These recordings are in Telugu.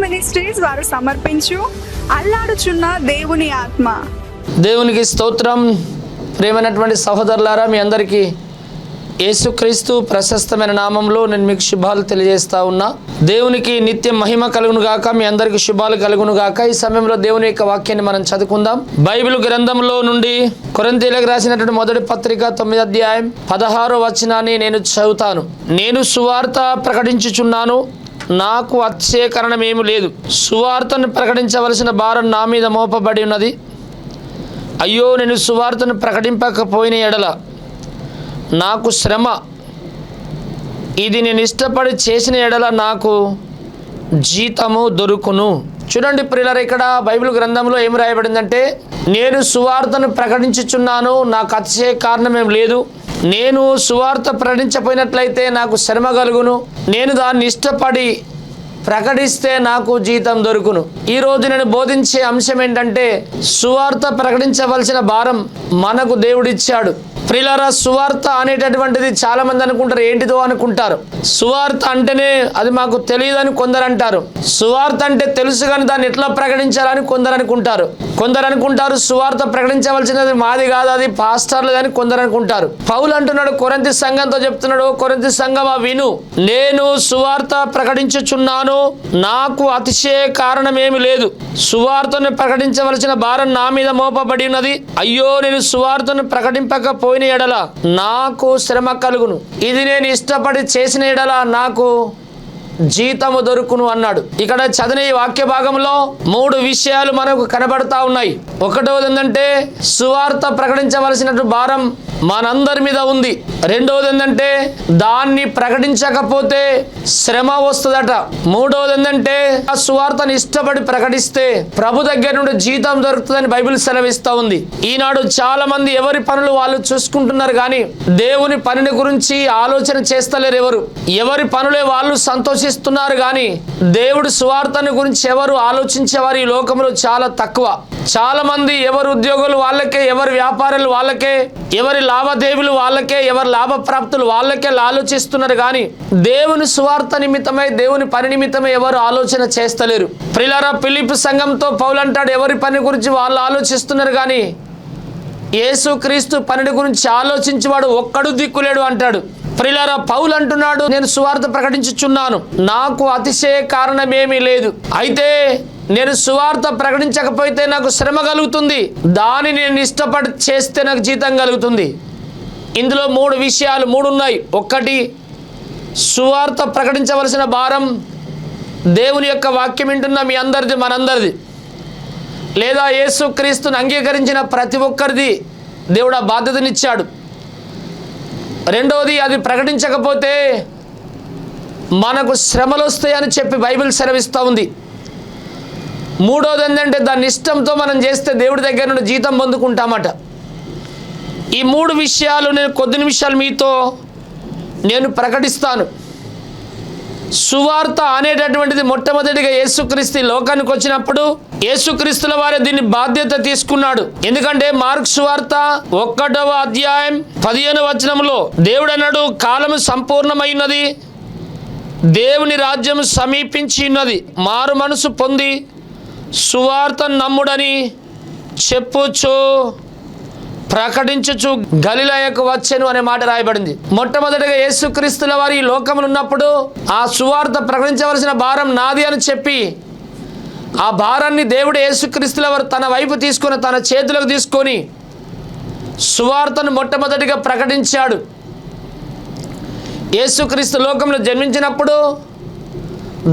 మినిస్ట్రీస్ వారు సమర్పించు అల్లాడుచున్న దేవుని ఆత్మ. దేవునికి స్తోత్రం. ప్రేమైనటువంటి సహోదరులారా, మీ అందరికీ యేసుక్రీస్తు ప్రశస్తమైన నామంలో నేను మీకు శుభాలు తెలియజేస్తా ఉన్నా. దేవునికి నిత్య మహిమ కలుగును గాక, మీ అందరికీ శుభాలు కలుగును గాక. ఈ సమయంలో దేవుని యొక్క వాక్యాన్ని మనం చదువుకుందాం. బైబిల్ గ్రంథంలో నుండి కొరింథీయులకు రాసినటువంటి మొదటి పత్రిక 9వ అధ్యాయం 16వ వచనాన్ని నేను చదువుతాను. నేను సువార్త ప్రకటించుచున్నాను, నాకు అతిశయకరణం ఏమీ లేదు. సువార్తను ప్రకటించవలసిన భారం నా మీద మోపబడి ఉన్నది. అయ్యో, నేను సువార్తను ప్రకటింపకపోయిన ఎడల నాకు శ్రమ. ఇది నేను ఇష్టపడి చేసిన ఎడల నాకు జీతము దొరుకును. చూడండి ప్రియులారా, ఇక్కడ బైబిల్ గ్రంథంలో ఏం రాయబడిందంటే, నేను సువార్తను ప్రకటించుచున్నాను, నాకు అతిశయ కారణమేం లేదు. నేను సువార్త ప్రకటించపోయినట్లయితే నాకు శ్రమ కలుగును. నేను దాన్ని ఇష్టపడి ప్రకటిస్తే నాకు జీతం దొరుకును. ఈరోజు నేను బోధించే అంశం ఏంటంటే, సువార్త ప్రకటించవలసిన భారం మనకు దేవుడిచ్చాడు. ప్రియులారా, సువార్త అనేటటువంటిది చాలా మంది అనుకుంటారు, ఏంటిదో అనుకుంటారు. సువార్త అంటేనే అది మాకు తెలియదని కొందరు అంటారు. సువార్త అంటే తెలుసు కానీ దాన్ని ఎట్లా ప్రకటించాలని కొందరు అనుకుంటారు. కొందరు అనుకుంటారు సువార్త ప్రకటించవలసినది మాది కాదు, అది పాస్టర్లది అని కొందరు అనుకుంటారు. పౌలు అంటున్నాడు, కొరింథీ సంఘంతో చెప్తున్నాడు, కొరింథీ సంఘమా విను, నేను సువార్త ప్రకటించుచున్నాను, నాకు అతిశయ కారణం ఏమి లేదు. సువార్తను ప్రకటించవలసిన భారం నా మీద మోపబడి ఉన్నది. అయ్యో, నేను సువార్తను ప్రకటింపకపోయిన ఎడల నాకు శ్రమ కలుగును. ఇది నేను ఇష్టపడి చేసిన ఎడల నాకు జీతము దొరుకును అన్నాడు. ఇక్కడ చదివిన ఈ వాక్య భాగంలో 3 విషయాలు మనకు కనబడతా ఉన్నాయి. ఒకటోది ఏంటంటే, సువార్త ప్రకటించవలసిన భారం మనందరి మీద ఉంది. రెండవది ఏంటంటే, దాన్ని ప్రకటించకపోతే శ్రమ వస్తుందట. మూడవది ఏంటంటే, ఆ సువార్తను ఇష్టపడి ప్రకటిస్తే ప్రభు దగ్గర నుండి జీతం దొరుకుతుందని బైబిల్ సెలవిస్తూ ఉంది. ఈనాడు చాలా మంది ఎవరి పనులు వాళ్ళు చూసుకుంటున్నారు కానీ దేవుని పనిని గురించి ఆలోచన చేస్తలేరు. ఎవరి పనులే వాళ్ళు సంతోషిస్తున్నారు కానీ దేవుడి సువార్తని గురించి ఎవరు ఆలోచించేవారు ఈ లోకంలో చాలా తక్కువ. చాలా మంది ఎవరి ఉద్యోగులు వాళ్ళకే, ఎవరి వ్యాపారాలు వాళ్ళకే, ఎవరి లావాదేవీలు వాళ్ళకే, ఎవరి లాభప్రాప్తులు వాళ్ళకే ఆలోచిస్తున్నారు కానీ దేవుని సువార్త నిమిత్తమై, దేవుని పని నిమిత్తమై ఎవరు ఆలోచన చేస్తలేరు. ప్రియులారా, ఫిలిప్పీ సంఘంతో పౌలు అంటాడు, ఎవరి పని గురించి వాళ్ళు ఆలోచిస్తున్నారు కానీ యేసుక్రీస్తు పని గురించి ఆలోచించేవాడు ఒక్కడు దిక్కులేడు అంటాడు. ప్రియులారా, పౌలు అంటున్నాడు, నేను సువార్త ప్రకటించుచున్నాను, నాకు అతిశయ కారణమేమీ లేదు. అయితే నేను సువార్త ప్రకటించకపోతే నాకు శ్రమ కలుగుతుంది, దాన్ని నేను ఇష్టపడి చేస్తే నాకు జీతం కలుగుతుంది. ఇందులో 3 విషయాలు ఉన్నాయి. ఒకటి, సువార్త ప్రకటించవలసిన భారం దేవుని యొక్క వాక్యం వింటున్న మీ అందరిది, మనందరిది, లేదా యేసుక్రీస్తుని అంగీకరించిన ప్రతి ఒక్కరిది దేవుడు ఆ బాధ్యతనిచ్చాడు. రెండవది, అది ప్రకటించకపోతే మనకు శ్రమలు వస్తాయని చెప్పి బైబిల్ సెలవిస్తూ ఉంది. మూడవది ఏంటంటే, దాన్ని ఇష్టంతో మనం చేస్తే దేవుడి దగ్గర నుండి జీతం పొందుకుంటామట. ఈ 3 విషయాలు నేను కొద్ది నిమిషాలు మీతో నేను ప్రకటిస్తాను. సువార్త అనేటటువంటిది మొట్టమొదటిగా యేసుక్రీస్తు లోకానికి వచ్చినప్పుడు యేసుక్రీస్తుల వారే దీన్ని బాధ్యత తీసుకున్నాడు. ఎందుకంటే మార్కు సువార్త 1వ అధ్యాయం 15వ వచనంలో దేవుడు అన్నాడు, కాలము సంపూర్ణమైనది, దేవుని రాజ్యం సమీపించి ఉన్నది, మారు మనసు పొంది సువార్త నమ్ముడని చెప్పుచు ప్రకటించుచు గలిలయకు వచ్చెను అనే మాట రాయబడింది. మొట్టమొదటిగా యేసుక్రీస్తుల వారు ఈ లోకములు ఉన్నప్పుడు ఆ సువార్త ప్రకటించవలసిన భారం నాది అని చెప్పి ఆ భారాన్ని దేవుడు యేసుక్రీస్తుల వారు తన వైపు తీసుకొని, తన చేతులకు తీసుకొని సువార్తను మొట్టమొదటిగా ప్రకటించాడు. యేసుక్రీస్తు లోకంలో జన్మించినప్పుడు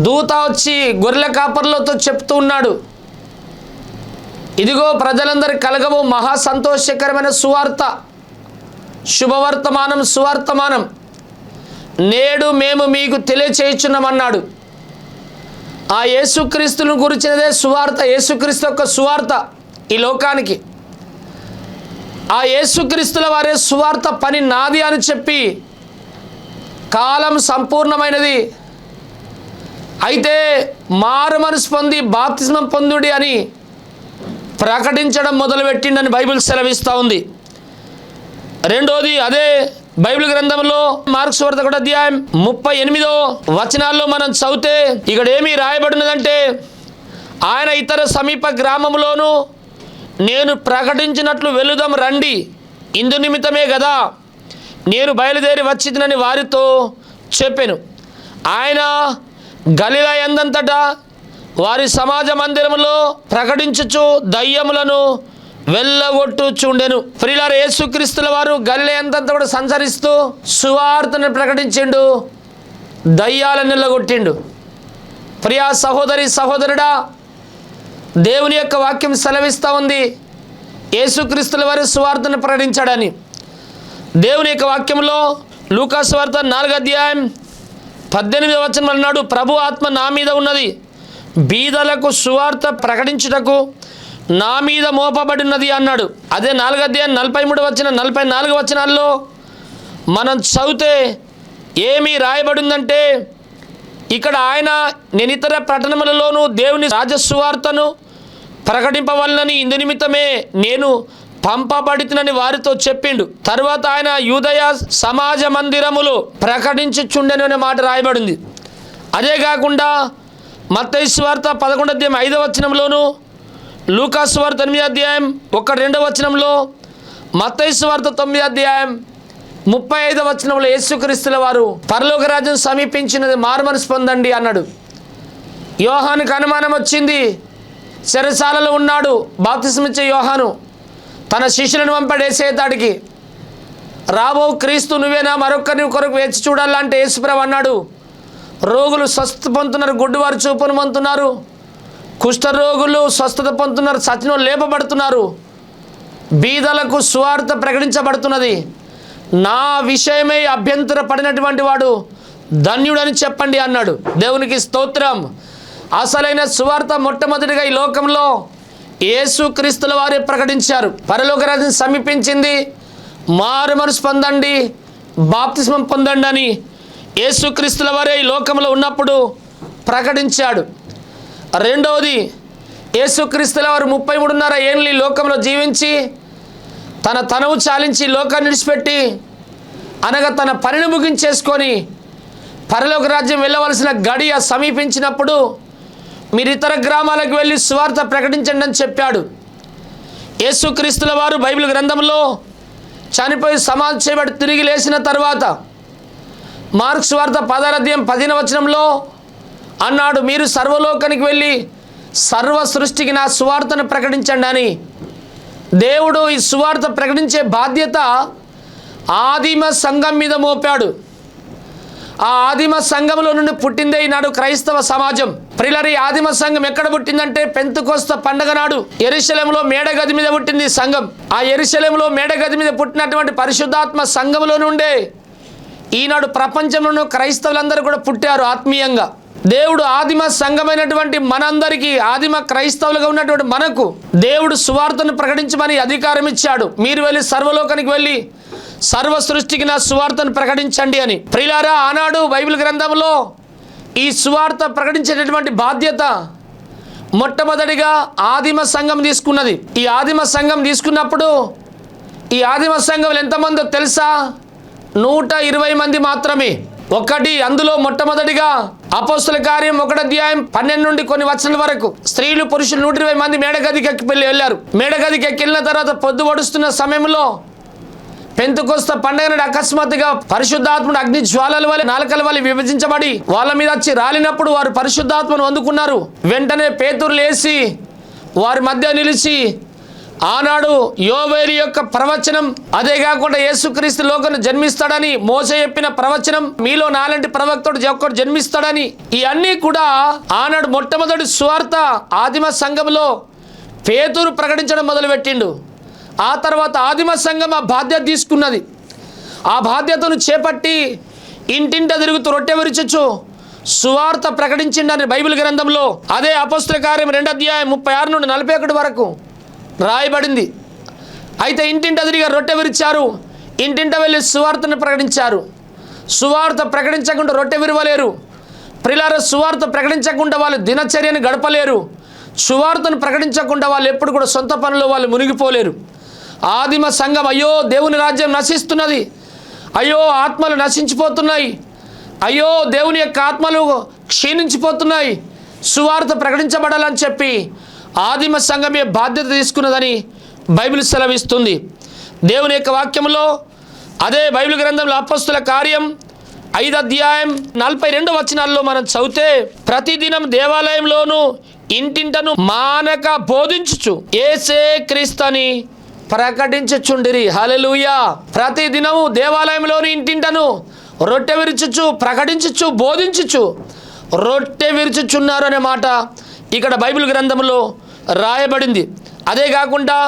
దూత వచ్చి గొర్రెల కాపర్లతో చెప్తూ ఉన్నాడు, ఇదిగో ప్రజలందరికీ కలగబో మహా సంతోషకరమైన సువార్త, శుభవర్తమానం, సువర్తమానం నేడు మేము మీకు తెలియచేయుచున్నామన్నాడు. ఆ యేసుక్రీస్తుని గురించినదే సువార్త, యేసుక్రీస్తు యొక్క సువార్త ఈ లోకానికి. ఆ యేసుక్రీస్తుల వారే సువార్త పని నాది అని చెప్పి కాలం సంపూర్ణమైనది, అయితే మారు మనసు పొంది బాప్తిస్మం పొందుడి అని ప్రకటించడం మొదలుపెట్టిండని బైబిల్ సెలవిస్తూ ఉంది. రెండోది, అదే బైబిల్ గ్రంథంలో మార్కు సువార్త 1వ అధ్యాయం 38వ వచనాల్లో మనం చదివితే ఇక్కడ ఏమి రాయబడినదంటే, ఆయన ఇతర సమీప గ్రామంలోనూ నేను ప్రకటించినట్లు వెళుదాం రండి, ఇందు నిమిత్తమే కదా నేను బయలుదేరి వచ్చిందని వారితో చెప్పాను. ఆయన గలిలయ యందంతటా వారి సమాజ మందిరంలో ప్రకటించుచు దయ్యములను వెళ్ళగొట్టుచుండెను. ప్రియులారా, యేసుక్రీస్తుల వారు గలిలయ యందంతా కూడా సంచరిస్తూ సువార్తను ప్రకటించిండు, దయ్యాలను వెళ్ళగొట్టిండు. ప్రియా సహోదరి సహోదరుడా, దేవుని యొక్క వాక్యం సెలవిస్తూ ఉంది యేసుక్రీస్తుల వారు సువార్తను ప్రకటించాడని. దేవుని యొక్క వాక్యంలో లూకా సువార్త 4వ అధ్యాయం 18వ వచనం అన్నాడు, ప్రభు ఆత్మ నా మీద ఉన్నది, బీదలకు సువార్త ప్రకటించుటకు నా మీద మోపబడినది అన్నాడు. అదే 4వ అధ్యాయం 43వ వచనం 44వ వచనాల్లో మనం చదివితే ఏమి రాయబడిందంటే, ఇక్కడ ఆయన నేను ఇతర పట్టణములలోనూ దేవుని రాజసువార్తను ప్రకటింపవలనని ఇందు నిమిత్తమే నేను పంపబడినని వారితో చెప్పిండు. తర్వాత ఆయన యూదయ సమాజ మందిరములు ప్రకటించుచుండెను అనే మాట రాయబడింది. అదే కాకుండా మత్తయి సువార్త 11వ అధ్యాయం 5వ వచనంలోను, లూకా సువార్త 8వ అధ్యాయం 1-2వ వచనంలో, మత్తయి సువార్త 9వ అధ్యాయం 35వ వచనంలో యేసుక్రీస్తుల వారు పరలోక రాజ్యం సమీపించినది, మారుమనసు పొందండి అన్నాడు. యోహానుకు అనుమానం వచ్చింది, చెరసాలలో ఉన్నాడు. బాప్తిస్మిచ్చే యోహాను తన శిష్యులను పంపాడు యేసేతాడికి, రాబో క్రీస్తు నువ్వేనా, మరొక్కరిని కొరకు వేచి చూడాలంటే యేసుప్రభు అన్నాడు, రోగులు స్వస్థత పొందుతున్నారు, గుడ్డివారు చూపును పొందుతున్నారు, కుష్ఠరోగులు స్వస్థత పొందుతున్నారు, సచినులు లేపబడుతున్నారు, బీదలకు సువార్త ప్రకటించబడుతున్నది, నా విషయమై అభ్యంతర పడినటువంటి వాడు ధన్యుడని చెప్పండి అన్నాడు. దేవునికి స్తోత్రం. అసలైన సువార్త మొట్టమొదటిగా ఈ లోకంలో యేసుక్రీస్తుల వారే ప్రకటించారు. పరలోక రాజ్యం సమీపించింది, మారు మనసు పొందండి, బాప్తిస్మం పొందండి అని యేసుక్రీస్తుల వారే ఈ లోకంలో ఉన్నప్పుడు ప్రకటించాడు. రెండవది, యేసుక్రీస్తుల వారు 33.5 ఏళ్ళు ఈ లోకంలో జీవించి తన తనువు చాలించి లోకాన్ని విడిచిపెట్టి అనగా తన పనిని ముగించేసుకొని పరలోక రాజ్యం వెళ్ళవలసిన గడియ సమీపించినప్పుడు మీరు ఇతర గ్రామాలకు వెళ్ళి సువార్త ప్రకటించండి అని చెప్పాడు. యేసుక్రీస్తుల వారు బైబిల్ గ్రంథంలో చనిపోయి సమాధి చేయబడి తిరిగి లేచిన తర్వాత మార్కు సువార్త 16వ అధ్యాయం 10వ వచనంలో అన్నాడు, మీరు సర్వలోకానికి వెళ్ళి సర్వ సృష్టికి నా సువార్తను ప్రకటించండి అని. దేవుడు ఈ సువార్త ప్రకటించే బాధ్యత ఆదిమ సంఘం మీద మోపాడు. ఆ ఆదిమ సంఘంలో నుండి పుట్టిందే ఈనాడు క్రైస్తవ సమాజం. ప్రియులారా, ఈ ఆదిమ సంఘం ఎక్కడ పుట్టిందంటే పెంతెకోస్తు పండగ నాడు యెరూషలేములో మేడగది మీద పుట్టింది సంఘం. ఆ యెరూషలేములో మేడగది మీద పుట్టినటువంటి పరిశుద్ధాత్మ సంఘంలో నుండే ఈనాడు ప్రపంచంలోనూ క్రైస్తవులందరూ కూడా పుట్టారు ఆత్మీయంగా. దేవుడు ఆదిమ సంఘమైనటువంటి మనందరికీ, ఆదిమ క్రైస్తవులుగా ఉన్నటువంటి మనకు దేవుడు సువార్తను ప్రకటించమని అధికారం ఇచ్చాడు. మీరు వెళ్ళి సర్వలోకానికి వెళ్ళి సర్వ సృష్టికి నా సువార్తను ప్రకటించండి అని. ప్రియులారా, ఆనాడు బైబిల్ గ్రంథంలో ఈ సువార్త ప్రకటించేటటువంటి బాధ్యత మొట్టమొదటిగా ఆదిమ సంఘం తీసుకున్నది. ఈ ఆదిమ సంఘం తీసుకున్నప్పుడు ఈ ఆదిమ సంఘంలో ఎంతమందో తెలుసా? 120 మంది మాత్రమే. అందులో మొట్టమొదటిగా అపోస్తుల కార్యం 1వ అధ్యాయం 12 నుండి కొన్ని వచనాల వరకు స్త్రీలు పురుషులు 120 మంది మేడగదికి ఎక్కి వెళ్ళారు. మేడగదికి ఎక్కిన తర్వాత పొద్దు పొడుస్తున్న సమయంలో పెంతెకోస్తు పండుగ నాడు అకస్మాత్తుగా పరిశుద్ధాత్ముడు అగ్ని జ్వాలల వలె నాలుకల వలె విభజించబడి వాళ్ళ మీద వచ్చి రాలినప్పుడు వారు పరిశుద్ధాత్మను అందుకున్నారు. వెంటనే పేతురు లేచి వారి మధ్య నిలిచి ఆనాడు యోవేలు యొక్క ప్రవచనం, అదే కాకుండా యేసుక్రీస్తు లోకాన్ని జన్మిస్తాడని మోసే చెప్పిన ప్రవచనం, మీలో నాలాంటి ప్రవక్తుడు ఒక్కడు జన్మిస్తాడని, ఇవన్నీ కూడా ఆనాడు మొట్టమొదటి సువార్త ఆదిమ సంఘంలో పేతురు ప్రకటించడం మొదలుపెట్టిండు. ఆ తర్వాత ఆదిమ సంఘం ఆ బాధ్యత తీసుకున్నది. ఆ బాధ్యతను చేపట్టి ఇంటింట తిరుగుతూ రొట్టె విరుచుచు సువార్త ప్రకటించిండని బైబిల్ గ్రంథంలో అదే అపోస్తుల కార్యం 2వ అధ్యాయం 36 నుండి 41 వరకు రాయబడింది. అయితే ఇంటింట తిరిగి రొట్టె విరిచారు, ఇంటింట వెళ్ళి సువార్తను ప్రకటించారు. సువార్త ప్రకటించకుండా రొట్టె విరవలేరు. ప్రియులారా, సువార్త ప్రకటించకుండా వాళ్ళు దినచర్యను గడపలేరు. సువార్తను ప్రకటించకుండా వాళ్ళు ఎప్పుడు కూడా సొంత పనుల్లో వాళ్ళు మునిగిపోలేరు. ఆదిమ సంఘం అయ్యో దేవుని రాజ్యం నశిస్తున్నది, అయ్యో ఆత్మలు నశించిపోతున్నాయి, అయ్యో దేవుని యొక్క ఆత్మలు క్షీణించిపోతున్నాయి, సువార్త ప్రకటించబడాలని చెప్పి ఆదిమ సంఘమే బాధ్యత తీసుకున్నదని బైబిల్ సెలవిస్తుంది. దేవుని యొక్క వాక్యంలో అదే బైబిల్ గ్రంథంలో అపొస్తలుల కార్యం 5వ అధ్యాయం 42వ వచనాల్లో మనం చదివితే, ప్రతిదినం దేవాలయంలోనూ ఇంటింటను మానక బోధించుచు యేసే క్రీస్తని ప్రకటించుచుండిరి. హల్లెలూయా. ప్రతిదినము దేవాలయంలోని ఇంటింటను రొట్టె విరుచుచు ప్రకటించుచు బోధించుచు రొట్టె విరుచుచున్నారు అనే మాట ఇక్కడ బైబిల్ గ్రంథంలో రాయబడింది. అదే కాకుండా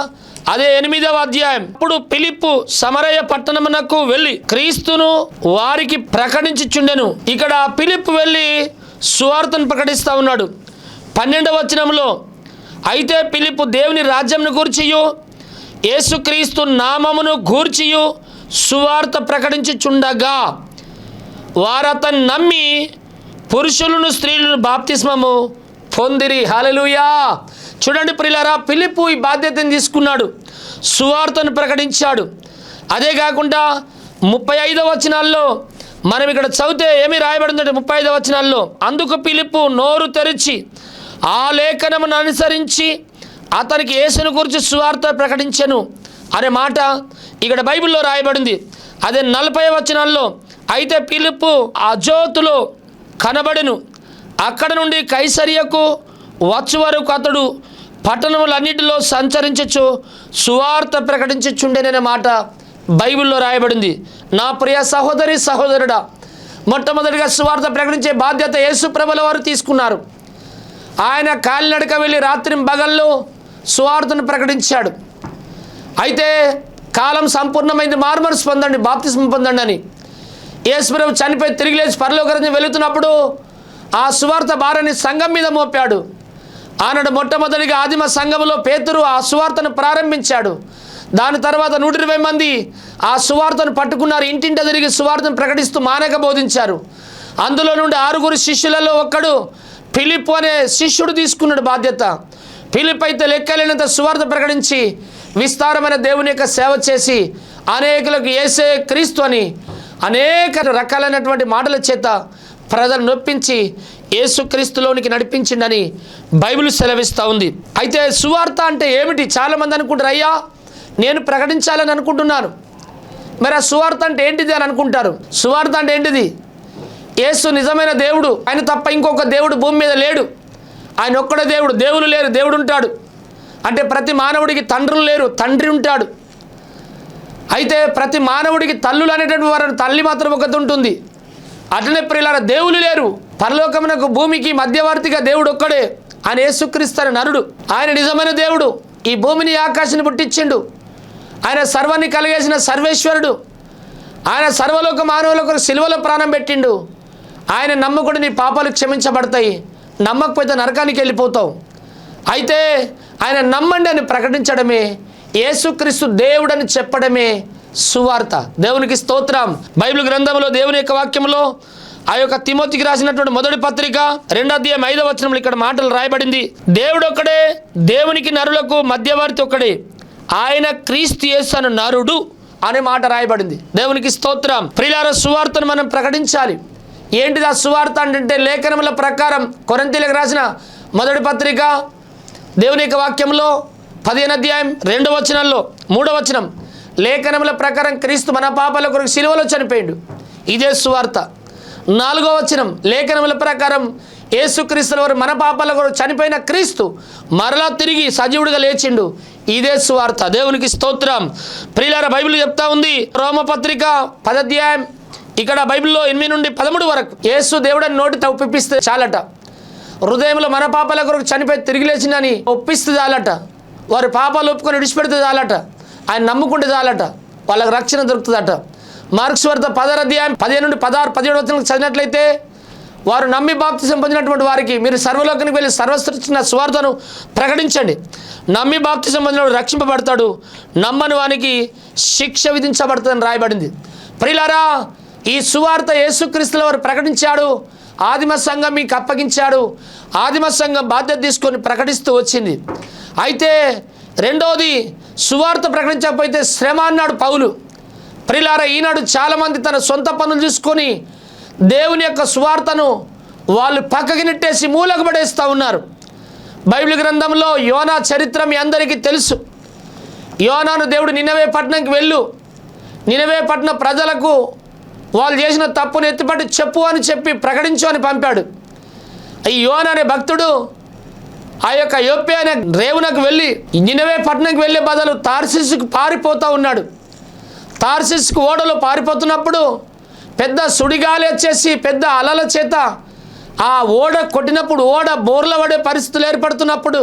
అదే 8వ అధ్యాయం, ఇప్పుడు ఫిలిప్పు సమరయ పట్టణమునకు వెళ్ళి క్రీస్తును వారికి ప్రకటించుచుండెను. ఇక్కడ ఫిలిప్పు వెళ్ళి సువార్తను ప్రకటిస్తూ ఉన్నాడు. 12వ వచనంలో, అయితే ఫిలిప్పు దేవుని రాజ్యంను గూర్చియు యేసుక్రీస్తు నామమును గూర్చియు సువార్త ప్రకటించుచుండగా వారతన్ని నమ్మి పురుషులను స్త్రీలను బాప్తిస్మము పొందిరి. హల్లెలూయా. చూడండి ప్రియులారా, ఫిలిప్పు ఈ బాధ్యతను తీసుకున్నాడు, సువార్తను ప్రకటించాడు. అదే కాకుండా 35వ వచనాల్లో మనం ఇక్కడ చదివితే ఏమి రాయబడిందంటే 35వ వచనాల్లో, అందుకు ఫిలిప్పు నోరు తెరిచి ఆ లేఖనమును అనుసరించి అతనికి యేసును గురించి సువార్త ప్రకటించెను అనే మాట ఇక్కడ బైబిల్లో రాయబడింది. అదే 40వ వచనాల్లో, అయితే ఫిలిప్పు అజోతులో కనబడెను, అక్కడ నుండి కైసరియకు వచ్చు వరకు అతడు పట్టణములన్నిటిలో సంచరించచ్చు సువార్త ప్రకటించుచుండెననే మాట బైబిల్లో రాయబడింది. నా ప్రియ సహోదరి సహోదరుడా, మొట్టమొదటిగా సువార్త ప్రకటించే బాధ్యత యేసు ప్రభుల వారు తీసుకున్నారు. ఆయన కాలినడక వెళ్ళి రాత్రి పగళ్ళు సువార్తను ప్రకటించాడు. అయితే కాలం సంపూర్ణమైంది, మారుమనసు పొందండి, బాప్తిస్మం పొందండి అని యేసు ప్రభు చనిపోయి తిరిగి లేచి పరలోకానికి వెళుతున్నప్పుడు ఆ సువార్త భారాన్ని సంఘం మీద మోపాడు. ఆనాడు మొట్టమొదటిగా ఆదిమ సంఘములో పేతురు ఆ సువార్తను ప్రారంభించాడు. దాని తర్వాత 120 మంది ఆ సువార్తను పట్టుకున్నారు. ఇంటింట తిరిగి సువార్తను ప్రకటిస్తూ మానక బోధించారు. అందులో నుండి 6 శిష్యులలో ఒక్కడు ఫిలిప్పు అనే శిష్యుడు తీసుకున్నాడు బాధ్యత. ఫిలిప్ అయితే లెక్కలేనంత సువార్త ప్రకటించి విస్తారమైన దేవుని యొక్క సేవ చేసి అనేకులకు యేసే క్రీస్తు అని అనేక రకాలైనటువంటి మాటల చేత ప్రజలు నొప్పించి యేసుక్రీస్తులోనికి నడిపించిండని బైబిల్ సెలవిస్తూ ఉంది. అయితే సువార్త అంటే ఏమిటి? చాలామంది అనుకుంటారు, అయ్యా నేను ప్రకటించాలని అనుకుంటున్నాను, మరి ఆ సువార్త అంటే ఏంటిది అని అనుకుంటారు. సువార్త అంటే ఏంటిది? యేసు నిజమైన దేవుడు, ఆయన తప్ప ఇంకొక దేవుడు భూమి మీద లేడు, ఆయన ఒక్కడే దేవుడు, దేవుడు లేరు, దేవుడు ఉంటాడు. అంటే ప్రతి మానవుడికి తండ్రులు లేరు, తండ్రి ఉంటాడు. అయితే ప్రతి మానవుడికి తల్లులు అనేటువంటి వారు తల్లి మాత్రం ఒకటి ఉంటుంది. అట్లనే ప్రియులారా, దేవులు లేరు, పరలోకమునకు భూమికి మధ్యవర్తిగా దేవుడు ఒక్కడే, ఆయన యేసుక్రీస్తు నరుడు. ఆయన నిజమైన దేవుడు, ఈ భూమిని ఆకాశాన్ని పుట్టించిండు, ఆయన సర్వాన్ని కలిగేసిన సర్వేశ్వరుడు, ఆయన సర్వలోక మానవులకు సిలువలో ప్రాణం పెట్టిండు. ఆయన నమ్మకుడు నీ పాపాలు క్షమించబడతాయి, నమ్మకపోతే నరకానికి వెళ్ళిపోతావు. అయితే ఆయన నమ్మండి అని ప్రకటించడమే, యేసుక్రీస్తు దేవుడని చెప్పడమే సువార్త. దేవునికి స్తోత్రం. బైబిల్ గ్రంథంలో దేవుని యొక్క వాక్యంలో ఆ యొక్క తిమోతికి రాసినటువంటి మొదటి పత్రిక 2వ అధ్యాయం 5వ వచనంలో ఇక్కడ మాటలు రాయబడింది, దేవుడు ఒక్కడే, దేవునికి నరులకు మధ్యవర్తి ఒక్కడే, ఆయన క్రీస్తు యేసు అను నరుడు అనే మాట రాయబడింది. దేవునికి స్తోత్రం. ప్రియులారా, సువార్తను మనం ప్రకటించాలి. ఏంటిది ఆ సువార్త అంటే? లేఖనముల ప్రకారం కొరింథీయులకు రాసిన మొదటి పత్రిక దేవుని యొక్క వాక్యంలో 15వ అధ్యాయం 2వ వచనంలో 3వ వచనం, లేఖనముల ప్రకారం క్రీస్తు మన పాపాల కొరకు సిలువలో చనిపోయిండు, ఇదే సువార్త. 4వ వచనం, లేఖనముల ప్రకారం యేసుక్రీస్తు వారు మన పాపాల కొరకు చనిపోయిన క్రీస్తు మరలా తిరిగి సజీవుడిగా లేచిండు, ఇదే సువార్త. దేవునికి స్తోత్రం. ప్రియులారా, బైబిల్ చెప్తా ఉంది, రోమపత్రిక 10వ అధ్యాయం ఇక్కడ బైబిల్లో 8 నుండి 13 వరకు, యేసు దేవుడని నోటితో ఒప్పిస్తే చాలట, హృదయంలో మన పాపాల కొరకు చనిపోయి తిరిగి లేచిందని ఒప్పిస్తే చాలట, వారి పాపాలు ఒప్పుకొని విడిచిపెడితే చాలట, ఆయన నమ్ముకుంటే చాలట, వాళ్ళకి రక్షణ దొరుకుతుందట. మార్క్స్ వార్త 10వ అధ్యాయం 15 నుండి 16, 17 వచనాలకు చదివినట్లయితే, వారు నమ్మి బాప్తిసం పొందినటువంటి వారికి మీరు సర్వలోకానికి వెళ్ళి సర్వసృష్టిన సువార్తను ప్రకటించండి, నమ్మి బాప్తిసం పొందినవాడు రక్షింపబడతాడు, నమ్మని వానికి శిక్ష విధించబడుతుందని రాయబడింది. ప్రియులారా, ఈ సువార్త యేసుక్రీస్తుల వారు ప్రకటించాడు, ఆదిమ సంఘం మీకు అప్పగించాడు, ఆదిమ సంఘం బాధ్యత తీసుకొని ప్రకటిస్తూ వచ్చింది. అయితే రెండోది, సువార్త ప్రకటించకపోతే శ్రమ అన్నాడు పౌలు. ప్రియులారా, ఈనాడు చాలామంది తన సొంత పనులు చూసుకొని దేవుని యొక్క సువార్తను వాళ్ళు పక్కకి నెట్టేసి మూలకు పడేస్తూ ఉన్నారు. బైబిల్ గ్రంథంలో యోనా చరిత్ర మీ అందరికీ తెలుసు. యోనాను దేవుడు నినవే పట్టణంకి వెళ్ళు, నినవే పట్టణ ప్రజలకు వాళ్ళు చేసిన తప్పును ఎత్తిపట్టి చెప్పు అని చెప్పి ప్రకటించు అని పంపాడు. ఈ యోనా అనే భక్తుడు ఆ యొక్క యోప్పే అనే రేవునకు వెళ్ళి నినవే పట్టణంకి వెళ్ళే బదులు తార్షీషుకు పారిపోతూ ఉన్నాడు. తార్షీషుకు ఓడలో పారిపోతున్నప్పుడు పెద్ద సుడిగాలి వచ్చేసి పెద్ద అలల చేత ఆ ఓడ కొట్టినప్పుడు ఓడ బోర్ల పడే పరిస్థితులు ఏర్పడుతున్నప్పుడు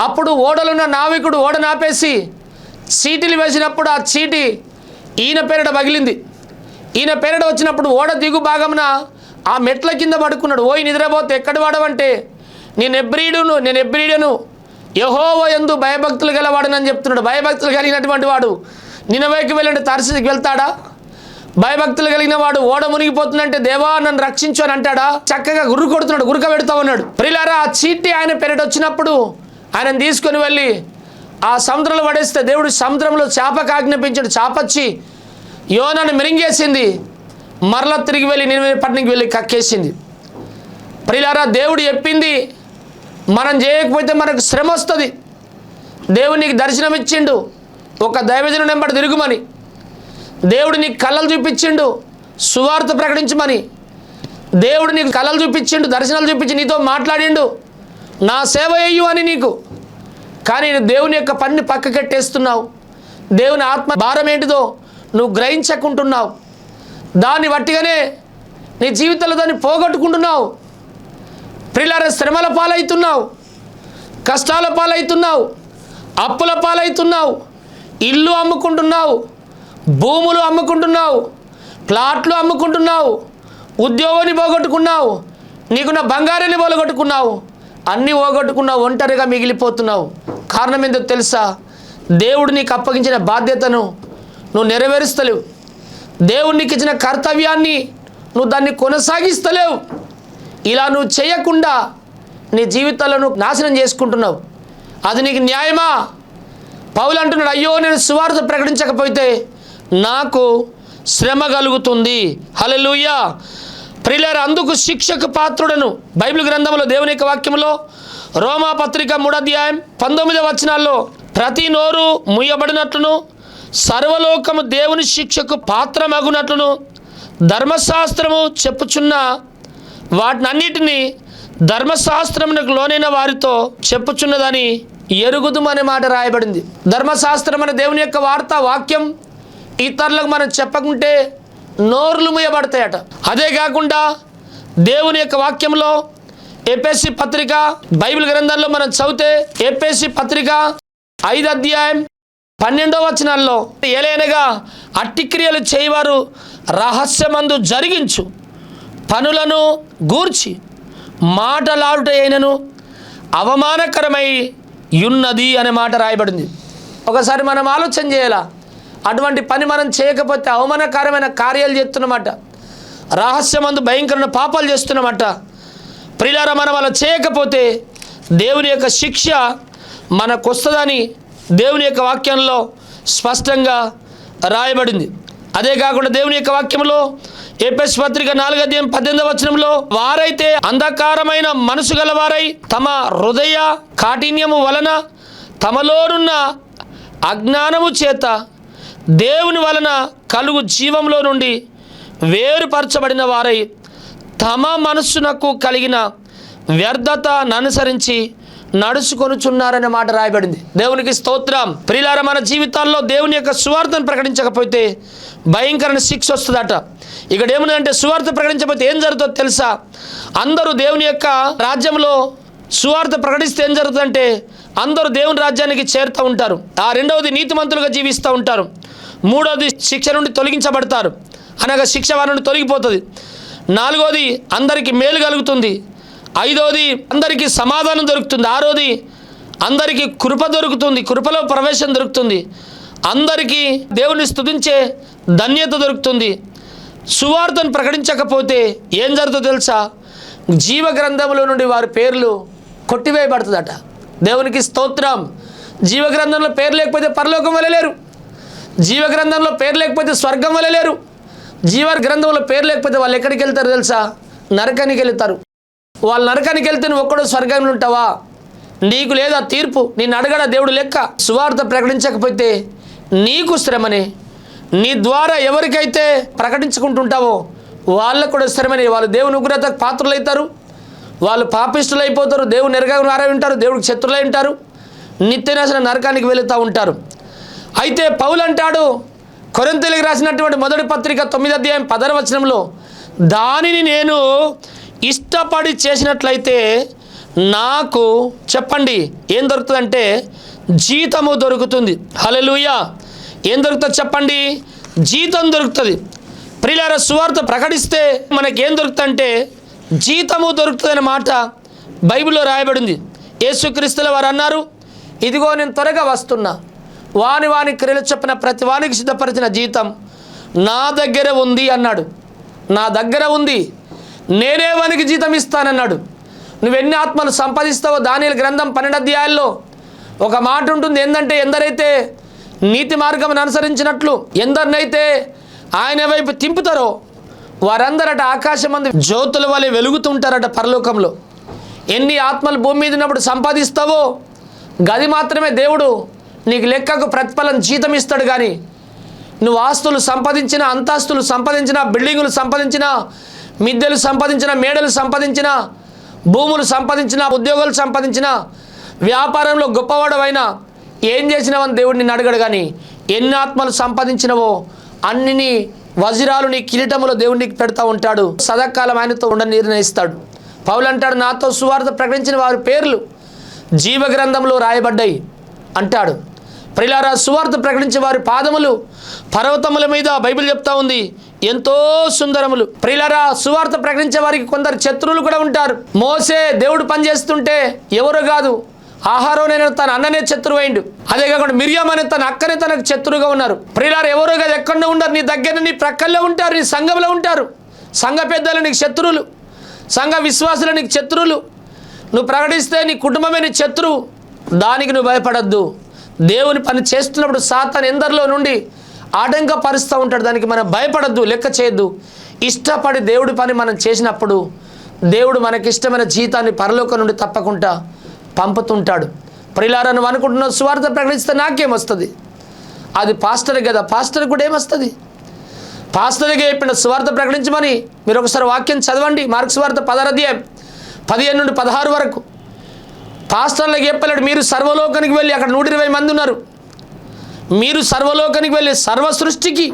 అప్పుడు ఓడలున్న నావికుడు ఓడ నాపేసి చీటీలు వేసినప్పుడు ఆ చీటి ఈయన పేరిట పగిలింది. ఈయన పేరిట వచ్చినప్పుడు ఓడ దిగు భాగమున ఆ మెట్ల కింద పడుకున్నాడు. ఓయి నిద్రపోతే ఎక్కడ వాడవంటే నేను ఎబ్రీడను యెహోవా యందు భయభక్తులు గలవాడనని చెప్తున్నాడు. భయభక్తులు కలిగినటువంటి వాడు నినవేకి వెళ్ళండి తార్షీషుకి వెళ్తాడా? భయభక్తులు కలిగిన వాడు ఓడ మునిగిపోతుందంటే దేవా నన్ను రక్షించు అని అంటాడా? చక్కగా గుర్రు కొడుతున్నాడు, గురక పెడతా ఉన్నాడు. ప్రియులారా, ఆ చీటి ఆయన పేరిట వచ్చినప్పుడు ఆయనను తీసుకొని వెళ్ళి ఆ సముద్రంలో పడేస్తే దేవుడు సముద్రంలో చేపకు ఆజ్ఞాపించాడు. చేపచ్చి యోనాను మిరింగేసింది. మరలా తిరిగి వెళ్ళి నినవే పట్టణంకి వెళ్ళి కక్కేసింది. ప్రియులారా, దేవుడు చెప్పింది మనం చేయకపోతే మనకు శ్రమ వస్తుంది. దేవుడు నీకు దర్శనం ఇచ్చిండు, ఒక దైవజనుడు వెంబడి తిరుగుమని. దేవుడు నీకు కళలు చూపించిండు, సువార్త ప్రకటించమని. దేవుడు నీకు కళలు చూపించిండు, దర్శనాలు చూపించి నీతో మాట్లాడిండు, నా సేవ అయ్యు అని నీకు. కానీ దేవుని యొక్క పని పక్కకెట్టేస్తున్నావు. దేవుని ఆత్మ భారం ఏంటిదో నువ్వు గ్రహించకుంటున్నావు. దాన్ని బట్టిగానే నీ జీవితంలో దాన్ని పోగొట్టుకుంటున్నావు. ప్రియులారా, శ్రమల పాలవుతున్నావు, కష్టాల పాలవుతున్నావు, అప్పుల పాలవుతున్నావు, ఇల్లు అమ్ముకుంటున్నావు, భూములు అమ్ముకుంటున్నావు, ప్లాట్లు అమ్ముకుంటున్నావు, ఉద్యోగాన్ని పోగొట్టుకున్నావు, నీకున్న బంగారాన్ని పోగొట్టుకున్నావు, అన్నీ పోగొట్టుకున్నావు, ఒంటరిగా మిగిలిపోతున్నావు. కారణం ఏంటో తెలుసా? దేవుడు నీకు అప్పగించిన బాధ్యతను నువ్వు నెరవేరుస్తలేవు. దేవుడు నీకు ఇచ్చిన కర్తవ్యాన్ని నువ్వు దాన్ని కొనసాగిస్తలేవు. ఇలా నువ్వు చేయకుండా నీ జీవితాలను నువ్వు నాశనం చేసుకుంటున్నావు. అది నీకు న్యాయమా? పౌలు అంటున్నాడు, అయ్యో నేను సువార్త ప్రకటించకపోతే నాకు శ్రమ కలుగుతుంది. హల్లెలూయా. ప్రియులారా, అందుకు శిక్షకు పాత్రుడను. బైబిల్ గ్రంథంలో దేవుని యొక్క వాక్యంలో రోమా పత్రిక 3వ అధ్యాయం 19వ వచనాల్లో ప్రతి నోరు ముయ్యబడినట్లును సర్వలోకము దేవుని శిక్షకు పాత్రమగునట్లును ధర్మశాస్త్రము చెప్పుచున్న వాటినన్నిటినీ ధర్మశాస్త్రమునకు లోనైన వారితో చెప్పుచున్నదని ఎరుగుదుము అనే మాట రాయబడింది. ధర్మశాస్త్రం అనే దేవుని యొక్క వార్త వాక్యం ఇతరులకు మనం చెప్పకుంటే నోర్లు ముయ్యబడతాయట. అదే కాకుండా దేవుని యొక్క వాక్యంలో ఎఫెసీ పత్రిక బైబిల్ గ్రంథంలో మనం చదివితే ఎఫెసీ పత్రిక 5వ అధ్యాయం 12వ వచనాల్లో ఏలైనగా అట్టి క్రియలు చేయవారు రహస్యమందు జరిగించు పనులను గూర్చి మాటలాడుట అయినను అవమానకరమై ఉన్నది అనే మాట రాయబడింది. ఒకసారి మనం ఆలోచన చేయాలా? అటువంటి పని మనం చేయకపోతే అవమానకరమైన కార్యాలు చేస్తున్నమాట, రహస్యమందు భయంకరమైన పాపాలు చేస్తున్నమాట. ప్రియులారా, మనం అలా చేయకపోతే దేవుని యొక్క శిక్ష మనకు వస్తుందని దేవుని యొక్క వాక్యంలో స్పష్టంగా రాయబడింది. అదే కాకుండా దేవుని యొక్క వాక్యంలో ఎఫెసీ పత్రిక 4వ అధ్యాయం 18వ వచనంలో వారైతే అంధకారమైన మనసు గలవారై తమ హృదయ కాఠిన్యము వలన తమలోనున్న అజ్ఞానము చేత దేవుని వలన కలుగు జీవంలో నుండి వేరుపరచబడిన వారై తమ మనస్సునకు కలిగిన వ్యర్థతను అనుసరించి నడుచుకొనుచున్నారనే మాట రాయబడింది. దేవునికి స్తోత్రం. ప్రియులారా, మన జీవితాల్లో దేవుని యొక్క సువార్తను ప్రకటించకపోతే భయంకరమైన శిక్ష వస్తుందట. ఇక్కడ ఏముందంటే సువార్త ప్రకటించకపోతే ఏం జరుగుతుందో తెలుసా? అందరూ దేవుని యొక్క రాజ్యంలో సువార్త ప్రకటిస్తే ఏం జరుగుతుందంటే అందరూ దేవుని రాజ్యానికి చేరుతూ ఉంటారు. ఆ రెండవది నీతిమంతులుగా జీవిస్తూ ఉంటారు. మూడవది శిక్ష నుండి తొలగించబడతారు, అనగా శిక్ష వారి నుండి తొలగిపోతుంది. నాలుగవది అందరికీ మేలు కలుగుతుంది. ఐదవది అందరికీ సమాధానం దొరుకుతుంది. ఆరోది అందరికీ కృప దొరుకుతుంది, కృపలో ప్రవేశం దొరుకుతుంది. అందరికీ దేవుని స్తుతించే ధన్యత దొరుకుతుంది. సువార్తను ప్రకటించకపోతే ఏం జరుగుతుందో తెలుసా? జీవ గ్రంథంలో నుండి వారి పేర్లు కొట్టివేయబడుతుందట. దేవునికి స్తోత్రం. జీవ గ్రంథంలో పేరు లేకపోతే పరలోకం వెళ్ళలేరు. జీవ గ్రంథంలో పేరు లేకపోతే స్వర్గం వల్ల లేరు. జీవ గ్రంథంలో పేరు లేకపోతే వాళ్ళు ఎక్కడికి వెళ్తారు తెలుసా? నరకానికి వెళ్తారు. వాళ్ళు నరకానికి వెళ్తే నువ్వు ఒక్కడో స్వర్గంలో ఉంటావా? నీకు లేదా తీర్పు? నిన్ను అడగడా దేవుడు లెక్క? సువార్త ప్రకటించకపోతే నీకు శ్రమనే. నీ ద్వారా ఎవరికైతే ప్రకటించుకుంటుంటావో వాళ్ళకు కూడా శ్రమనే. వాళ్ళు దేవుని ఉగ్రతకు పాత్రలు అవుతారు, వాళ్ళు పాపిష్టులు అయిపోతారు, దేవుని ఎరగనారై ఉంటారు, దేవుడికి శత్రులై ఉంటారు, నిత్యనాశన నరకానికి వెళుతూ ఉంటారు. అయితే పౌలు అంటాడు కొరింథీయులకు రాసినటువంటి మొదటి పత్రిక 9వ అధ్యాయం 10వ వచనంలో, దానిని నేను ఇష్టపడి చేసినట్లయితే నాకు చెప్పండి ఏం దొరుకుతుందంటే జీతము దొరుకుతుంది. హల్లెలూయా. ఏం దొరుకుతుంది చెప్పండి? జీతం దొరుకుతుంది. ప్రియులారా, సువార్త ప్రకటిస్తే మనకేం దొరుకుతుందంటే జీతము దొరుకుతుంది అనే మాట బైబిల్లో రాయబడింది. యేసుక్రీస్తుల వారు అన్నారు, ఇదిగో నేను త్వరగా వస్తున్నా, వాని క్రియలు చెప్పిన ప్రతి వానికి సిద్ధపరిచిన జీతం నా దగ్గర ఉంది అన్నాడు. నా దగ్గర ఉంది, నేనే వానికి జీతం ఇస్తానన్నాడు. నువ్వెన్ని ఆత్మలు సంపాదిస్తావో దానియేలు గ్రంథం 12 అధ్యాయాల్లో ఒక మాట ఉంటుంది. ఏంటంటే, ఎందరైతే నీతి మార్గమును అనుసరించినట్లు ఎందరినైతే ఆయన వైపు తింపుతారో వారందరట ఆకాశమందు జ్యోతుల వలె వెలుగుతుంటారట పరలోకంలో. ఎన్ని ఆత్మలు భూమి మీద ఉన్నప్పుడు సంపాదిస్తావో గది మాత్రమే దేవుడు నీకు లెక్కకు ప్రతిఫలం జీతం ఇస్తాడు. కానీ నువ్వు ఆస్తులు సంపాదించిన, అంతస్తులు సంపాదించిన, బిల్డింగులు సంపాదించిన, మిద్దెలు సంపాదించిన, మేడలు సంపాదించిన, భూములు సంపాదించిన, ఉద్యోగాలు సంపాదించిన, వ్యాపారంలో గొప్పవాడవైనా ఏం చేసినావని దేవుడు నిన్ను అడగడు. కానీ ఎన్ని ఆత్మలు సంపాదించినవో అన్నిని వజ్రాలు నీ కిరీటములో దేవుడు నీకు పెడతా ఉంటాడు. సదాకాలం ఆయనతో ఉండని నిర్ణయిస్తాడు. పౌలు అంటాడు, నాతో సువార్త ప్రకటించిన వారి పేర్లు జీవ గ్రంథంలో రాయబడ్డాయి అంటాడు. ప్రియులారా, సువార్త ప్రకటించే వారి పాదములు పర్వతముల మీద బైబిల్ చెప్తా ఉంది ఎంతో సుందరములు. ప్రియులారా, సువార్త ప్రకటించే వారికి కొందరు శత్రువులు కూడా ఉంటారు. మోసే దేవుడు పనిచేస్తుంటే ఎవరో కాదు, ఆహారం అనే తన అన్ననే శత్రువైండు. అదే కాకుండా మిరియాం అనే తన అక్కనే తనకు శత్రువుగా ఉన్నారు. ప్రియులారా, ఎవరో కాదు, ఎక్కడో ఉండరు, నీ దగ్గర, నీ ప్రక్కల్లో ఉంటారు, నీ సంఘంలో ఉంటారు. సంఘ పెద్దలు నీకు శత్రువులు, సంఘ విశ్వాసులు నీకు శత్రువులు. నువ్వు ప్రకటిస్తే నీ కుటుంబమే నీ శత్రువు. దానికి నువ్వు భయపడద్దు. దేవుని పని చేస్తున్నప్పుడు సాతాను ఎందరిలో నుండి ఆటంకపరుస్తూ ఉంటాడు. దానికి మనం భయపడద్దు, లెక్క చేయొద్దు. ఇష్టపడి దేవుడి పని మనం చేసినప్పుడు దేవుడు మనకిష్టమైన జీతాన్ని పరలోకం నుండి తప్పకుండా పంపుతుంటాడు. ప్రియులారా, నువ్వు అనుకుంటున్నావు సువార్త ప్రకటిస్తే నాకేమొస్తుంది? అది పాస్టర్ కదా, పాస్టర్ కూడా ఏమొస్తుంది? పాస్టర్గా చెప్పిన సువార్త ప్రకటించమని మీరు ఒకసారి వాక్యం చదవండి. మార్కు సువార్త 16వ అధ్యాయం 15 నుండి 16 వరకు. పాస్టర్లకు చెప్పలేడు, మీరు సర్వలోకానికి వెళ్ళి, అక్కడ 120 మంది ఉన్నారు, మీరు సర్వలోకానికి వెళ్ళి సర్వ సృష్టికి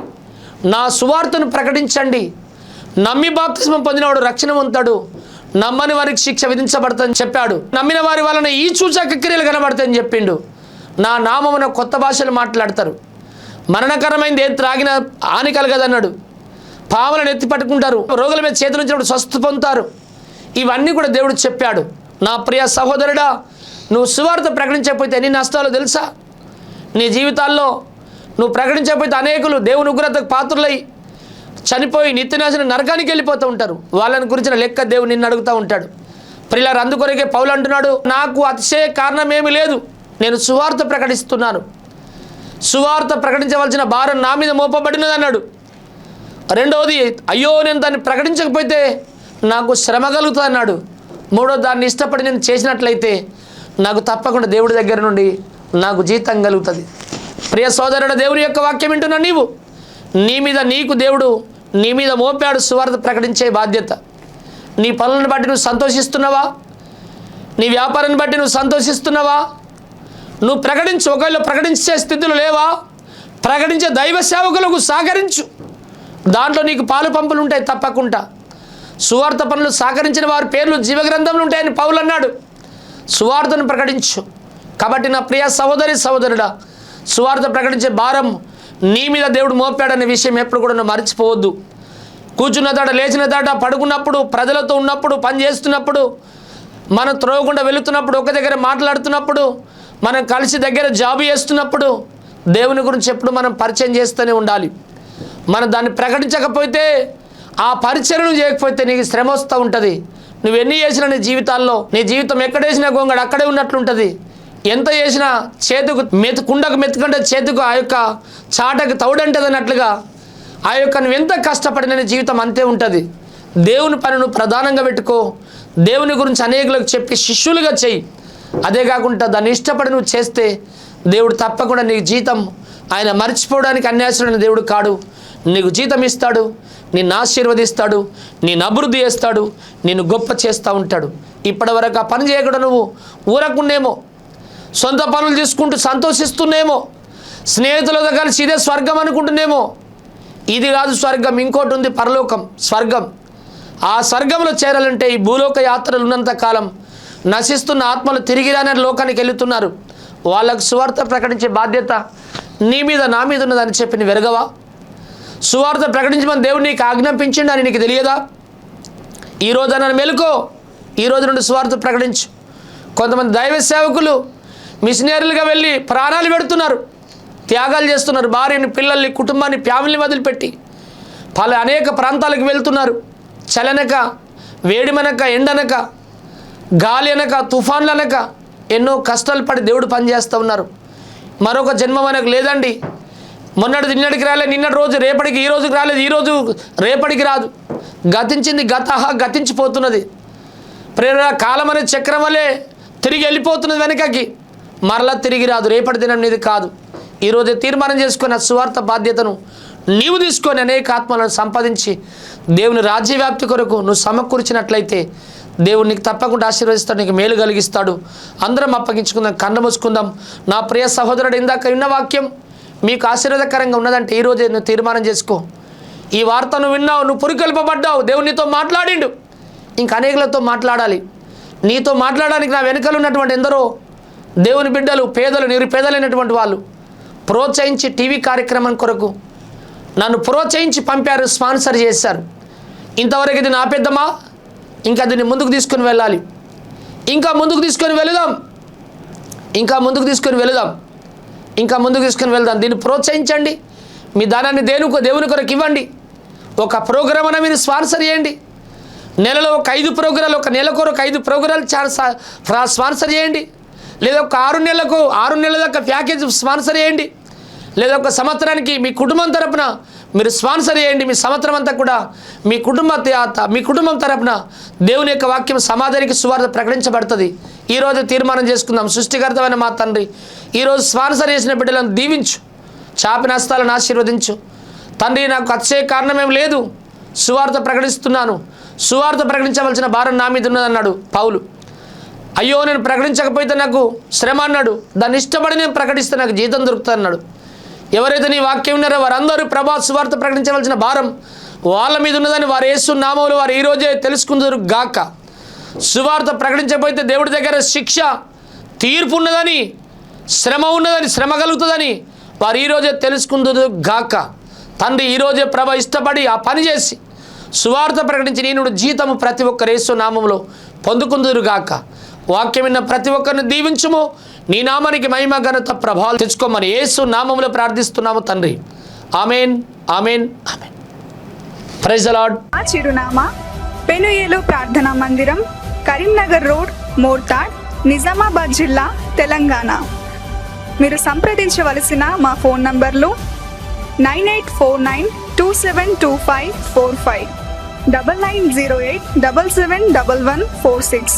నా సువార్తను ప్రకటించండి. నమ్మి బాప్తిస్మం పొందినవాడు రక్షణ పొందుతాడు, నమ్మని వారికి శిక్ష విధించబడతాదని చెప్పాడు. నమ్మిన వారి వలన ఈ సూచక క్రియలు కనబడతాయని చెప్పిండు. నా నామమున కొత్త భాషలు మాట్లాడతారు, మరణకరమైంది ఏం త్రాగిన హాని కలగదన్నాడు, పాములను ఎత్తి పట్టుకుంటారు, రోగుల మీద చేతులు ఉంచినప్పుడు స్వస్థ పొందుతారు. ఇవన్నీ కూడా దేవుడు చెప్పాడు. నా ప్రియ సహోదరుడా, నువ్వు సువార్త ప్రకటించకపోతే ఎన్ని నష్టాలు తెలుసా? నీ జీవితాల్లో నువ్వు ప్రకటించకపోతే అనేకులు దేవుని ఉగ్రతకు పాత్రులై చనిపోయి నిత్యనాశన నరకానికి వెళ్ళిపోతూ ఉంటారు. వాళ్ళని గురించిన లెక్క దేవుడు నిన్ను అడుగుతూ ఉంటాడు. ప్రియులారా, అందుకొరకే పౌలు అంటున్నాడు, నాకు అతిశయ కారణం ఏమీ లేదు, నేను సువార్త ప్రకటిస్తున్నాను, సువార్త ప్రకటించవలసిన భారం నా మీద మోపబడినది అన్నాడు. రెండవది, అయ్యో నేను దాన్ని ప్రకటించకపోతే నాకు శ్రమ కలుగుతుంది అన్నాడు. మూడో, దాన్ని ఇష్టపడి నేను చేసినట్లయితే నాకు తప్పకుండా దేవుడి దగ్గర నుండి నాకు జీతం కలుగుతుంది. ప్రియ సోదరుడు, దేవుని యొక్క వాక్యం వింటున్నా నీవు, నీకు దేవుడు నీ మీద మోపాడు సువార్త ప్రకటించే బాధ్యత. నీ పనులను బట్టి నువ్వు సంతోషిస్తున్నావా? నీ వ్యాపారాన్ని బట్టి నువ్వు సంతోషిస్తున్నావా? నువ్వు ప్రకటించు. ఒకవేళ ప్రకటించే స్థితిలో లేవా, ప్రకటించే దైవ సేవకులకు సహకరించు. దాంట్లో నీకు పాలు పంపులు ఉంటాయి తప్పకుండా. సువార్త పనులు సహకరించిన వారి పేర్లు జీవగ్రంథంలో ఉంటాయని పౌలు అన్నాడు. సువార్తను ప్రకటించు. కాబట్టి నా ప్రియ సహోదరి సహోదరుడా, సువార్త ప్రకటించే భారం నీ మీద దేవుడు మోపాడనే విషయం ఎప్పుడు కూడా నువ్వు మర్చిపోవద్దు. కూర్చున్న దాట, లేచిన దాట, పడుకున్నప్పుడు, ప్రజలతో ఉన్నప్పుడు, పని చేస్తున్నప్పుడు, మనం త్రోవకుండా వెళుతున్నప్పుడు, ఒక దగ్గర మాట్లాడుతున్నప్పుడు, మనం కలిసి దగ్గర జాబు చేస్తున్నప్పుడు దేవుని గురించి ఎప్పుడు మనం పరిచయం చేస్తూనే ఉండాలి. మనం దాన్ని ప్రకటించకపోతే, ఆ పరిచయం చేయకపోతే నీకు శ్రమ వస్తూ ఉంటుంది. నువ్వు ఎన్ని చేసినా నీ జీవితాల్లో, నీ జీవితం ఎక్కడేసినా గొంగడు అక్కడే ఉన్నట్లుంటుంది. ఎంత చేసినా చేతుకు కుండకు మెతుకంటే చేతుకు ఆ యొక్క చాటకు తౌడంటది అన్నట్లుగా ఆ యొక్క నువ్వు ఎంత కష్టపడిన జీవితం అంతే ఉంటుంది. దేవుని పని నువ్వు ప్రధానంగా పెట్టుకో. దేవుని గురించి అనేకులకు చెప్పి శిష్యులుగా చెయ్యి. అదే కాకుండా దాన్ని ఇష్టపడి నువ్వు చేస్తే దేవుడు తప్పకుండా నీకు జీతం, ఆయన మర్చిపోవడానికి అన్యాయమైన దేవుడు కాడు. నీకు జీతం ఇస్తాడు, నిన్ను ఆశీర్వదిస్తాడు, నిన్ను అభివృద్ధి చేస్తాడు, నిన్ను గొప్ప చేస్తూ ఉంటాడు. ఇప్పటివరకు ఆ పని చేయకుండా నువ్వు ఊరకుండేమో, సొంత పనులు చేసుకుంటూ సంతోషిస్తున్నామో, స్నేహితులతో కలిసి ఇదే స్వర్గం అనుకుంటున్నామో. ఇది కాదు స్వర్గం, ఇంకోటి ఉంది పరలోకం, స్వర్గం. ఆ స్వర్గంలో చేరాలంటే ఈ భూలోక యాత్రలు ఉన్నంత కాలం నశిస్తున్న ఆత్మలు తిరిగి రాని లోకానికి వెళుతున్నారు. వాళ్ళకు సువార్త ప్రకటించే బాధ్యత నీ మీద నా మీద ఉన్నదని చెప్పి నీ వెరగవా? సువార్త ప్రకటించమని దేవుడు నీకు ఆజ్ఞాపించిండు అని నీకు తెలియదా? ఈరోజు నన్ను మెలుకో, ఈరోజు నుండి సువార్త ప్రకటించు. కొంతమంది దైవ సేవకులు మిషనరీలుగా వెళ్ళి ప్రాణాలు పెడుతున్నారు, త్యాగాలు చేస్తున్నారు. భార్యని, పిల్లల్ని, కుటుంబాన్ని, ఫ్యామిలీని వదిలిపెట్టి అనేక ప్రాంతాలకు వెళ్తున్నారు. చలనక, వేడిమనక, ఎండనక, గాలి అనక, తుఫాన్లు అనక ఎన్నో కష్టాలు పడి దేవుడు పనిచేస్తూ ఉన్నారు. మరొక జన్మ మనకు లేదండి. మొన్నటి నిన్నటికి రాలేదు, నిన్నటి రోజు రేపటికి ఈ రోజుకి రాలేదు, ఈరోజు రేపటికి రాదు. గతించింది గతించిపోతున్నది. ప్రేరణ కాలం అనే చక్రం వల్లే తిరిగి వెళ్ళిపోతున్నది వెనకకి, మరలా తిరిగి రాదు. రేపటి దినం నీది కాదు. ఈరోజు తీర్మానం చేసుకున్న సువార్త బాధ్యతను నీవు తీసుకొని అనేక ఆత్మలను సంపాదించి దేవుని రాజ్యవ్యాప్తి కొరకు నువ్వు సమకూర్చినట్లయితే దేవుడు నీకు తప్పకుండా ఆశీర్వదిస్తాడు, నీకు మేలు కలిగిస్తాడు. అందరం అప్పగించుకుందాం, కన్ను మూసుకుందాం. నా ప్రియ సహోదరుడు, ఇందాక విన్న వాక్యం మీకు ఆశీర్వాదకరంగా ఉన్నదంటే ఈరోజే నువ్వు తీర్మానం చేసుకో. ఈ వార్త నువ్వు విన్నావు, నువ్వు పురికొల్పబడ్డావు, దేవుడు నీతో మాట్లాడిండు. ఇంక అనేకులతో మాట్లాడాలి. నీతో మాట్లాడడానికి నా వెనుకలు ఉన్నటువంటి ఎందరో దేవుని బిడ్డలు, పేదలు, నిరుపేదలైనటువంటి వాళ్ళు ప్రోత్సహించి టీవీ కార్యక్రమం కొరకు నన్ను ప్రోత్సహించి పంపారు, స్పాన్సర్ చేశారు. ఇంతవరకు ఇది ఆపేద్దామా? ఇంకా దీన్ని ముందుకు తీసుకొని వెళ్ళాలి, ఇంకా ముందుకు తీసుకొని వెళదాం, ఇంకా ముందుకు తీసుకొని వెళదాం, ఇంకా ముందుకు తీసుకొని వెళ్దాం. దీన్ని ప్రోత్సహించండి. మీ దానాన్ని దేవుని కొరకు ఇవ్వండి. ఒక ప్రోగ్రామ్ అయినా మీరు స్పాన్సర్ చేయండి. నెలలో ఒక 5 ప్రోగ్రాలు, ఒక నెలకు ఒక 5 ప్రోగ్రాలు స్పాన్సర్ చేయండి. లేదా ఒక 6 నెలల దాకా ప్యాకేజ్ స్పాన్సర్ చేయండి. లేదా ఒక సంవత్సరానికి మీ కుటుంబం తరపున మీరు స్పాన్సర్ చేయండి. మీ సంవత్సరం అంతా కూడా మీ కుటుంబం తరపున దేవుని యొక్క వాక్యం సమాజానికి సువార్త ప్రకటించబడుతుంది. ఈరోజు తీర్మానం చేసుకుందాం. సృష్టికర్తమైన మా తండ్రి, ఈరోజు స్పాన్సర్ చేసిన బిడ్డలను దీవించు, చాపిన హస్తాలను ఆశీర్వదించు. తండ్రి, నాకు వచ్చే కారణమేం లేదు, సువార్త ప్రకటిస్తున్నాను. సువార్త ప్రకటించవలసిన భారం నా మీద ఉన్నదన్నాడు పౌలు. అయ్యో నేను ప్రకటించకపోతే నాకు శ్రమ అన్నాడు. దాన్ని ఇష్టపడి నేను ప్రకటిస్తే నాకు జీతం దొరుకుతుంది అన్నాడు. ఎవరైతే నీ వాక్యం ఉన్నారో వారందరూ ప్రభా సువార్త ప్రకటించవలసిన భారం వాళ్ళ మీద ఉన్నదని వారు యేసు నామములో వారు ఈరోజే తెలుసుకుందరు గాక. సువార్త ప్రకటించకపోతే దేవుడి దగ్గర శిక్ష, తీర్పు ఉన్నదని, శ్రమ ఉన్నదని, శ్రమ కలుగుతుందని వారు ఈరోజే తెలుసుకుందరు గాక. తండ్రి, ఈరోజే ప్రభ ఇష్టపడి ఆ పని చేసి సువార్త ప్రకటించి నేను జీతము ప్రతి ఒక్కరు యేసు నామములో పొందుకుందురు గాక. వాక్యం విన్న ప్రతి ఒక్కరిని దీవించుము. నీ నామానికి మహిమ, ఘనత, ప్రభావాలు తెచ్చుకోమని యేసు నామములో ప్రార్థిస్తున్నాము తండ్రి. Amen, amen, amen. Praise the Lord. మా చిరునామా పెనుయేలు ప్రార్థనా మందిరం, కరీంనగర్ రోడ్, మోర్తాడ్, నిజామాబాద్ జిల్లా, తెలంగాణ. మీరు సంప్రదించవలసిన మా ఫోన్ నంబర్లు 9849272545, 9908771146.